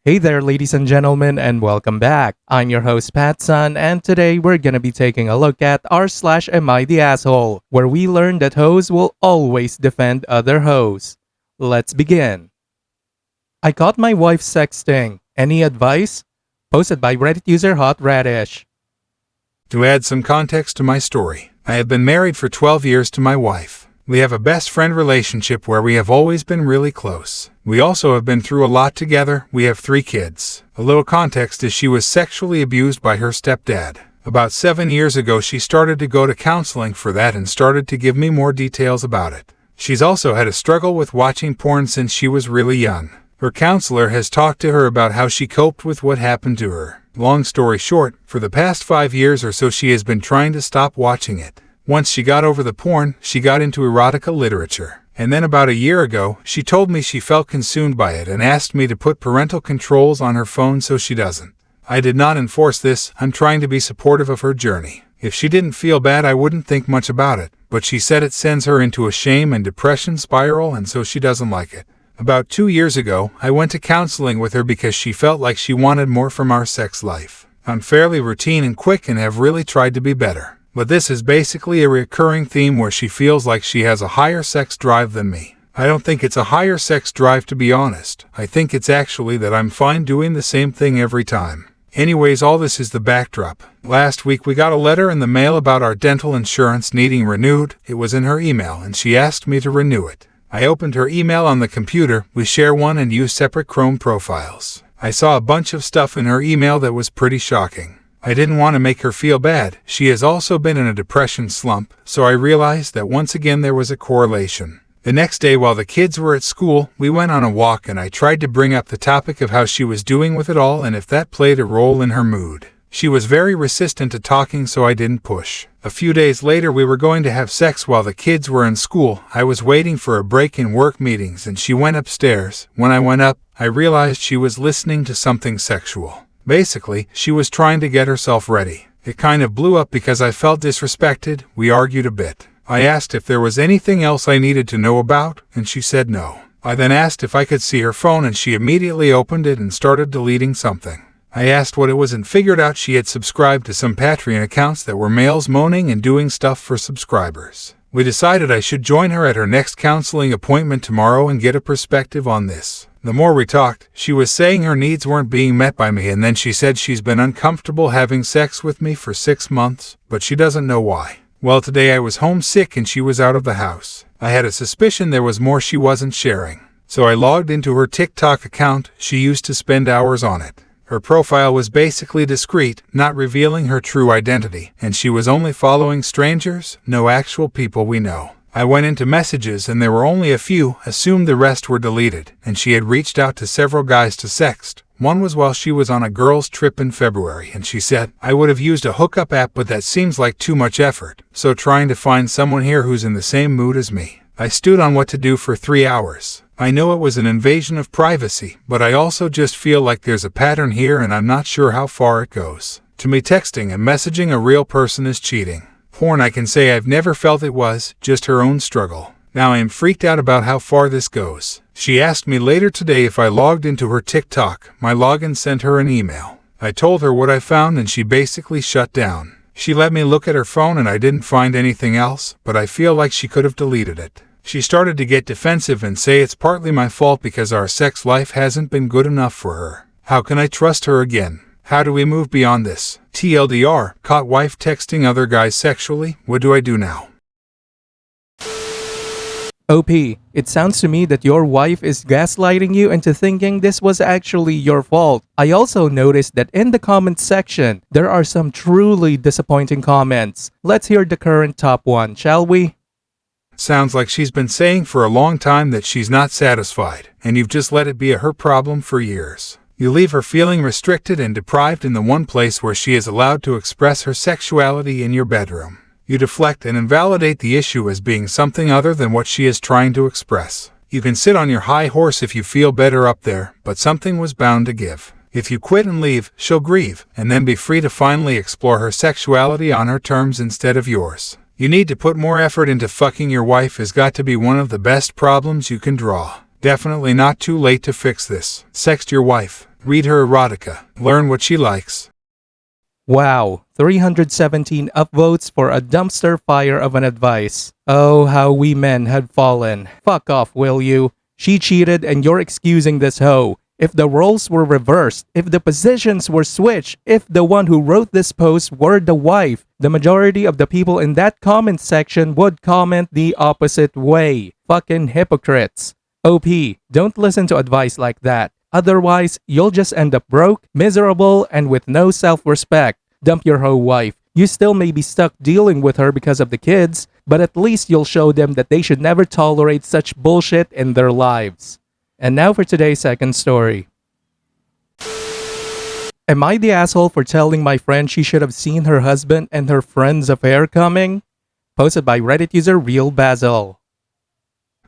Hey there, ladies and gentlemen, and welcome back. I'm your host, PattSun, and today we're gonna be taking a look at r/AmItheA asshole, where we learn that hoes will always defend other hoes. Let's begin. I caught my wife sexting. Any advice? Posted by Reddit user Hot Radish. To add some context to my story, I have been married for 12 years to my wife. We have a best friend relationship where we have always been really close. We also have been through a lot together. We have 3 kids. A little context is she was sexually abused by her stepdad. About 7 years ago, she started to go to counseling for that and started to give me more details about it. She's also had a struggle with watching porn since she was really young. Her counselor has talked to her about how she coped with what happened to her. Long story short, for the past 5 years or so she has been trying to stop watching it. Once she got over the porn, she got into erotica literature. And then about a year ago, she told me she felt consumed by it and asked me to put parental controls on her phone so she doesn't. I did not enforce this. I'm trying to be supportive of her journey. If she didn't feel bad, I wouldn't think much about it. But she said it sends her into a shame and depression spiral, and so she doesn't like it. About 2 years ago, I went to counseling with her because she felt like she wanted more from our sex life. I'm fairly routine and quick and have really tried to be better. But this is basically a recurring theme where she feels like she has a higher sex drive than me. I don't think it's a higher sex drive, to be honest. I think it's actually that I'm fine doing the same thing every time. Anyways, all this is the backdrop. Last week we got a letter in the mail about our dental insurance needing renewed. It was in her email and she asked me to renew it. I opened her email on the computer. We share one and use separate Chrome profiles. I saw a bunch of stuff in her email that was pretty shocking. I didn't want to make her feel bad. She has also been in a depression slump, so I realized that once again there was a correlation. The next day while the kids were at school, we went on a walk and I tried to bring up the topic of how she was doing with it all and if that played a role in her mood. She was very resistant to talking, so I didn't push. A few days later we were going to have sex while the kids were in school. I was waiting for a break in work meetings and she went upstairs. When I went up, I realized she was listening to something sexual. Basically, she was trying to get herself ready. It kind of blew up because I felt disrespected. We argued a bit. I asked if there was anything else I needed to know about, and she said no. I then asked if I could see her phone and she immediately opened it and started deleting something. I asked what it was and figured out she had subscribed to some Patreon accounts that were males moaning and doing stuff for subscribers. We decided I should join her at her next counseling appointment tomorrow and get a perspective on this. The more we talked, she was saying her needs weren't being met by me, and then she said she's been uncomfortable having sex with me for 6 months, but she doesn't know why. Well, today I was homesick and she was out of the house. I had a suspicion there was more she wasn't sharing. So I logged into her TikTok account. She used to spend hours on it. Her profile was basically discreet, not revealing her true identity, and she was only following strangers, no actual people we know. I went into messages and there were only a few, assumed the rest were deleted, and she had reached out to several guys to sext. One was while she was on a girls' trip in February, and she said, I would have used a hookup app, but that seems like too much effort, so trying to find someone here who's in the same mood as me. I stewed on what to do for 3 hours. I know it was an invasion of privacy, but I also just feel like there's a pattern here and I'm not sure how far it goes. To me, texting and messaging a real person is cheating. Porn, I can say I've never felt it was, just her own struggle. Now I am freaked out about how far this goes. She asked me later today if I logged into her TikTok. My login sent her an email. I told her what I found and she basically shut down. She let me look at her phone and I didn't find anything else, but I feel like she could have deleted it. She started to get defensive and say it's partly my fault because our sex life hasn't been good enough for her. How can I trust her again? How do we move beyond this? TLDR, caught wife texting other guys sexually. What do I do now? OP, it sounds to me that your wife is gaslighting you into thinking this was actually your fault. I also noticed that in the comments section, there are some truly disappointing comments. Let's hear the current top one, shall we? Sounds like she's been saying for a long time that she's not satisfied, and you've just let it be her problem for years. You leave her feeling restricted and deprived in the one place where she is allowed to express her sexuality, in your bedroom. You deflect and invalidate the issue as being something other than what she is trying to express. You can sit on your high horse if you feel better up there, but something was bound to give. If you quit and leave, she'll grieve, and then be free to finally explore her sexuality on her terms instead of yours. You need to put more effort into fucking your wife has got to be one of the best problems you can draw. Definitely not too late to fix this. Sext your wife. Read her erotica. Learn what she likes. Wow, 317 upvotes for a dumpster fire of an advice. Oh, how we men had fallen. Fuck off, will you? She cheated and you're excusing this hoe. If the roles were reversed, if the positions were switched, if the one who wrote this post were the wife, the majority of the people in that comment section would comment the opposite way. Fucking hypocrites. OP, don't listen to advice like that. Otherwise, you'll just end up broke, miserable, and with no self-respect. Dump your hoe wife. You still may be stuck dealing with her because of the kids, but at least you'll show them that they should never tolerate such bullshit in their lives. And now for today's second story. Am I the asshole for telling my friend she should have seen her husband and her friend's affair coming? Posted by Reddit user Real Basil.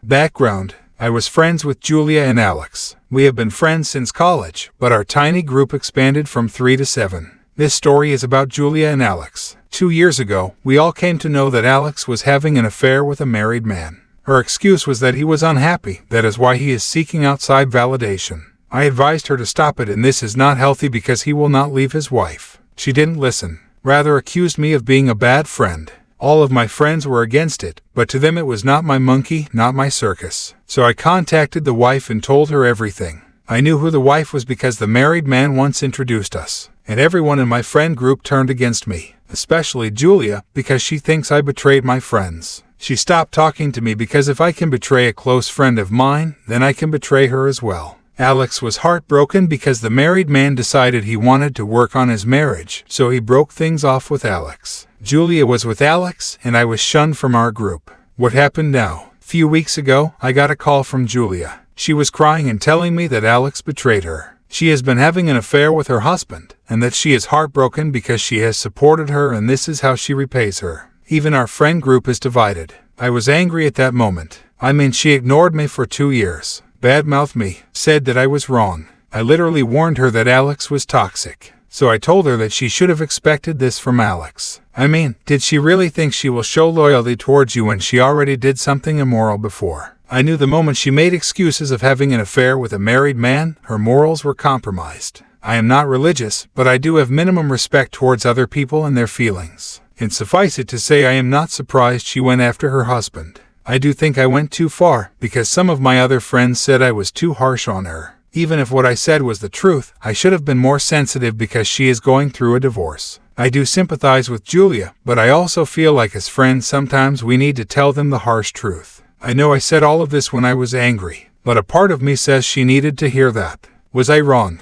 Background: I was friends with Julia and Alex. We have been friends since college, but our tiny group expanded from 3 to 7. This story is about Julia and Alex. 2 years ago, we all came to know that Alex was having an affair with a married man. Her excuse was that he was unhappy, that is why he is seeking outside validation. I advised her to stop it, and this is not healthy because he will not leave his wife. She didn't listen, rather accused me of being a bad friend. All of my friends were against it, but to them it was not my monkey, not my circus. So I contacted the wife and told her everything. I knew who the wife was because the married man once introduced us, and everyone in my friend group turned against me, especially Julia, because she thinks I betrayed my friends. She stopped talking to me because if I can betray a close friend of mine, then I can betray her as well. Alex was heartbroken because the married man decided he wanted to work on his marriage, so he broke things off with Alex. Julia was with Alex, and I was shunned from our group. What happened now? Few weeks ago, I got a call from Julia. She was crying and telling me that Alex betrayed her. She has been having an affair with her husband, and that she is heartbroken because she has supported her and this is how she repays her. Even our friend group is divided. I was angry at that moment. I mean, she ignored me for 2 years. Badmouthed me, said that I was wrong. I literally warned her that Alex was toxic. So I told her that she should have expected this from Alex. I mean, did she really think she will show loyalty towards you when she already did something immoral before? I knew the moment she made excuses of having an affair with a married man, her morals were compromised. I am not religious, but I do have minimum respect towards other people and their feelings. And suffice it to say, I am not surprised she went after her husband. I do think I went too far, because some of my other friends said I was too harsh on her. Even if what I said was the truth, I should have been more sensitive because she is going through a divorce. I do sympathize with Julia, but I also feel like as friends sometimes we need to tell them the harsh truth. I know I said all of this when I was angry, but a part of me says she needed to hear that. Was I wrong?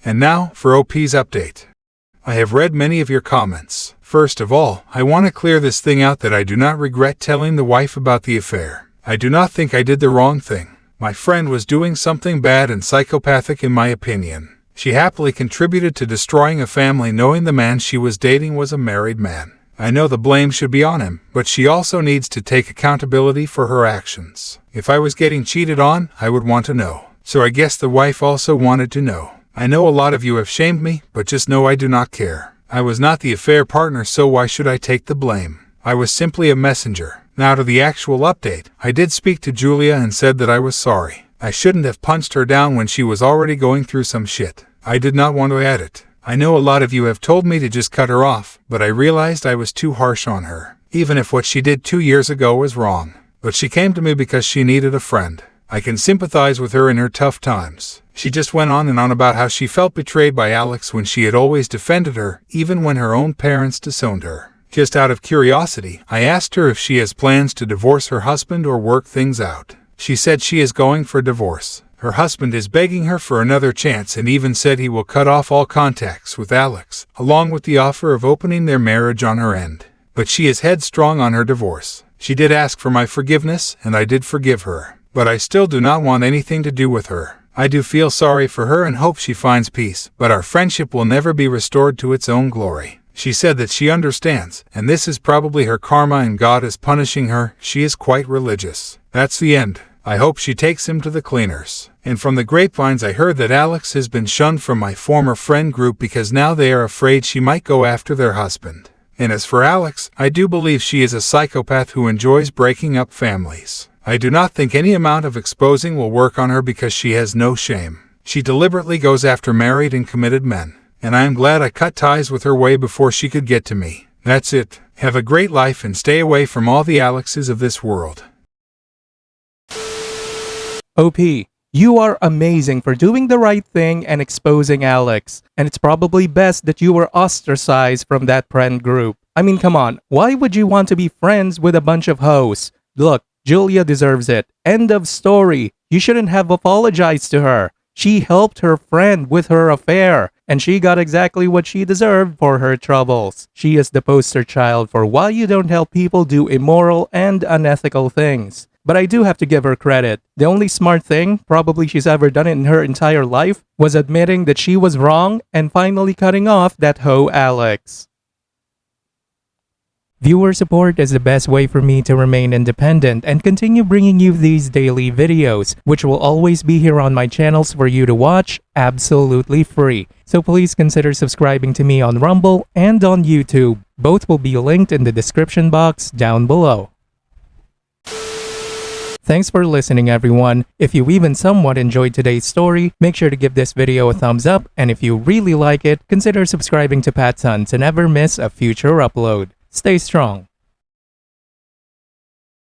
And now, for OP's update. I have read many of your comments. First of all, I want to clear this thing out that I do not regret telling the wife about the affair. I do not think I did the wrong thing. My friend was doing something bad and psychopathic in my opinion. She happily contributed to destroying a family knowing the man she was dating was a married man. I know the blame should be on him, but she also needs to take accountability for her actions. If I was getting cheated on, I would want to know. So I guess the wife also wanted to know. I know a lot of you have shamed me, but just know I do not care. I was not the affair partner, so why should I take the blame? I was simply a messenger. Now to the actual update. I did speak to Julia and said that I was sorry. I shouldn't have punched her down when she was already going through some shit. I did not want to add it. I know a lot of you have told me to just cut her off, but I realized I was too harsh on her. Even if what she did 2 years ago was wrong. But she came to me because she needed a friend. I can sympathize with her in her tough times. She just went on and on about how she felt betrayed by Alex when she had always defended her, even when her own parents disowned her. Just out of curiosity, I asked her if she has plans to divorce her husband or work things out. She said she is going for divorce. Her husband is begging her for another chance and even said he will cut off all contacts with Alex, along with the offer of opening their marriage on her end. But she is headstrong on her divorce. She did ask for my forgiveness, and I did forgive her. But I still do not want anything to do with her. I do feel sorry for her and hope she finds peace, but our friendship will never be restored to its own glory. She said that she understands, and this is probably her karma and God is punishing her. She is quite religious. That's the end. I hope she takes him to the cleaners. And from the grapevines I heard that Alex has been shunned from my former friend group because now they are afraid she might go after their husband. And as for Alex, I do believe she is a psychopath who enjoys breaking up families. I do not think any amount of exposing will work on her because she has no shame. She deliberately goes after married and committed men, and I am glad I cut ties with her way before she could get to me. That's it. Have a great life and stay away from all the Alexes of this world. OP, you are amazing for doing the right thing and exposing Alex, and it's probably best that you were ostracized from that friend group. I mean, come on, why would you want to be friends with a bunch of hoes? Look, Julia deserves it. End of story. You shouldn't have apologized to her. She helped her friend with her affair, and she got exactly what she deserved for her troubles. She is the poster child for why you don't help people do immoral and unethical things. But I do have to give her credit. The only smart thing probably she's ever done in her entire life was admitting that she was wrong and finally cutting off that hoe Alex. Viewer support is the best way for me to remain independent and continue bringing you these daily videos, which will always be here on my channels for you to watch absolutely free. So please consider subscribing to me on Rumble and on YouTube. Both will be linked in the description box down below. Thanks for listening, everyone. If you even somewhat enjoyed today's story, make sure to give this video a thumbs up, and if you really like it, consider subscribing to PattSun to never miss a future upload. Stay strong.